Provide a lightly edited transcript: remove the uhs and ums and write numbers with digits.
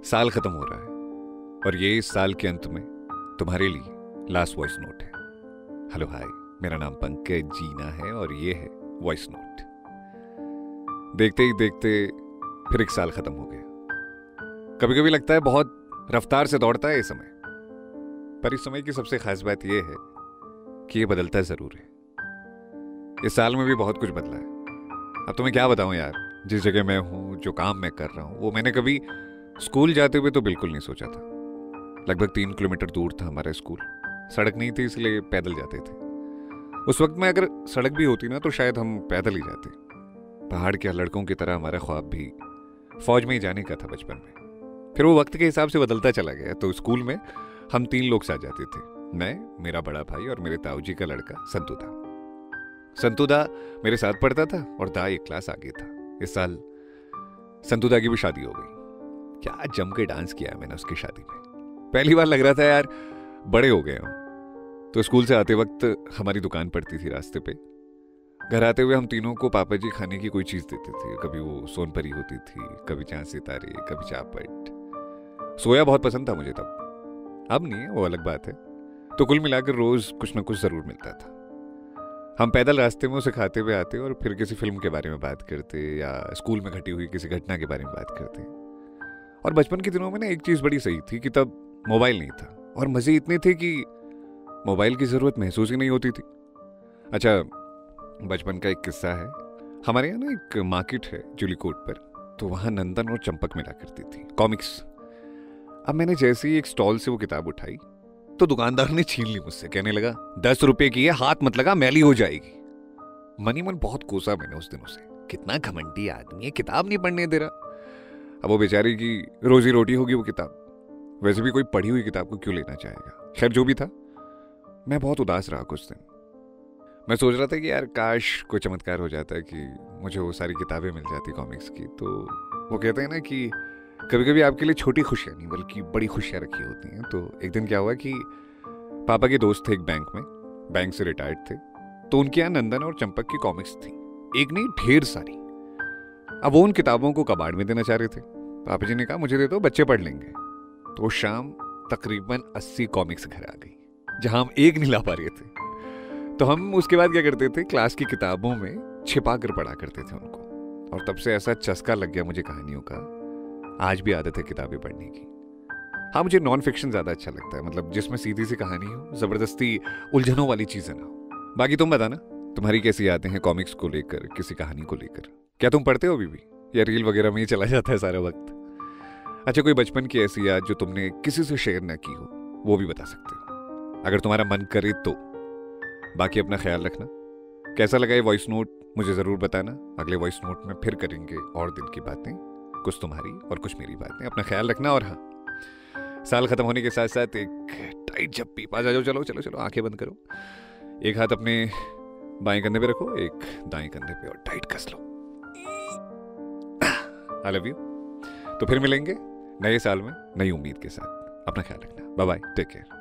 साल खत्म हो रहा है और ये इस साल के अंत में तुम्हारे लिए लास्ट वॉइस नोट है। हेलो हाय, मेरा नाम पंकज जीना है और ये है वॉइस नोट। देखते ही देखते फिर एक साल खत्म हो गया। कभी कभी लगता है बहुत रफ्तार से दौड़ता है ये समय, पर इस समय की सबसे खास बात यह है कि ये बदलता जरूर है। इस साल में भी बहुत कुछ बदला है। अब तुम्हें क्या बताऊं यार, जिस जगह मैं हूं, जो काम मैं कर रहा हूं, वो मैंने कभी स्कूल जाते हुए तो बिल्कुल नहीं सोचा था। लगभग 3 किलोमीटर दूर था हमारा स्कूल। सड़क नहीं थी, इसलिए पैदल जाते थे। उस वक्त में अगर सड़क भी होती ना तो शायद हम पैदल ही जाते। पहाड़ के लड़कों की तरह हमारा ख्वाब भी फौज में ही जाने का था बचपन में। फिर वो वक्त के हिसाब से बदलता चला गया। तो स्कूल में हम 3 लोग साथ जाते थे, मैं, मेरा बड़ा भाई और मेरे ताऊजी का लड़का संतू दा। संतू दा मेरे साथ पढ़ता था और दा एक क्लास आगे था। इस साल संतू दा की भी शादी हो गई। क्या जम के डांस किया मैंने उसकी शादी में। पहली बार लग रहा था यार बड़े हो गए हम। तो स्कूल से आते वक्त हमारी दुकान पड़ती थी रास्ते पे। घर आते हुए हम तीनों को पापा जी खाने की कोई चीज देते थे। कभी वो सोनपरी होती थी, कभी चांद सितारे, कभी चापट। सोया बहुत पसंद था मुझे तब, अब नहीं है, वो अलग बात है। तो कुल मिलाकर रोज कुछ ना कुछ जरूर मिलता था। हम पैदल रास्ते में उसे खाते हुए आते और फिर किसी फिल्म के बारे में बात करते या स्कूल में घटी हुई किसी घटना के बारे में बात करते। और बचपन के दिनों में ना एक चीज बड़ी सही थी कि तब मोबाइल नहीं था और मजे इतने थे कि मोबाइल की जरूरत महसूस ही नहीं होती थी। अच्छा, बचपन का एक किस्सा है। हमारे यहाँ ना एक मार्केट है जूलीकोट पर, तो वहां नंदन और चंपक मिला करती थी, कॉमिक्स। अब मैंने जैसे ही एक स्टॉल से वो किताब उठाई तो दुकानदार ने छीन ली मुझसे। कहने लगा, 10 रुपए की है, हाथ मत लगा, मैली हो जाएगी। मनी मन बहुत कोसा मैंने उस दिन उसे। कितना घमंडी आदमी है, किताब नहीं पढ़ने दे रहा। अब वो बेचारी की रोजी रोटी होगी वो किताब। वैसे भी कोई पढ़ी हुई किताब को क्यों लेना चाहेगा। खैर जो भी था, मैं बहुत उदास रहा कुछ दिन। मैं सोच रहा था कि यार काश कोई चमत्कार हो जाता है कि मुझे वो सारी किताबें मिल जाती कॉमिक्स की। तो वो कहते हैं ना कि कभी कभी आपके लिए छोटी खुशियां नहीं बल्कि बड़ी खुशियां रखी होती हैं। तो एक दिन क्या हुआ कि पापा के दोस्त थे एक बैंक से रिटायर्ड थे। तो उनके यहाँ नंदन और चंपक की कॉमिक्स थी, एक नहीं ढेर सारी। अब वो उन किताबों को कबाड़ में देना चाह रहे थे। पापा जी ने कहा, मुझे दे दो, बच्चे पढ़ लेंगे। तो शाम तकरीबन 80 कॉमिक्स घर आ गई, जहां हम एक नहीं ला पा रहे थे। तो हम उसके बाद क्या करते थे, क्लास की किताबों में छिपा कर पढ़ा करते थे उनको। और तब से ऐसा चस्का लग गया मुझे कहानियों का, आज भी आदत है किताबें पढ़ने की। हाँ, मुझे नॉन फिक्शन ज्यादा अच्छा लगता है, मतलब जिसमें सीधी सी कहानी हो, जबरदस्ती उलझनों वाली चीजें ना हो। बाकी तुम बताना, तुम्हारी कैसी यादें हैं कॉमिक्स को लेकर, किसी कहानी को लेकर? क्या तुम पढ़ते हो अभी भी, या रील वगैरह में ही चला जाता है सारा वक्त? अच्छा, कोई बचपन की ऐसी याद जो तुमने किसी से शेयर ना की हो, वो भी बता सकते हो अगर तुम्हारा मन करे तो। बाकी अपना ख्याल रखना। कैसा लगा ये वॉइस नोट मुझे जरूर बताना। अगले वॉइस नोट में फिर करेंगे और दिल की बातें, कुछ तुम्हारी और कुछ मेरी बातें। अपना ख्याल रखना। और हाँ, साल खत्म होने के साथ साथ एक टाइट झप्पी पा जाओ। चलो चलो चलो, आंखें बंद करो, एक हाथ अपने बाएं कंधे पे रखो, एक दाएं कंधे पे, और टाइट कस लो। I love you. तो फिर मिलेंगे नए साल में नई उम्मीद के साथ। अपना ख्याल रखना। Bye bye, take care.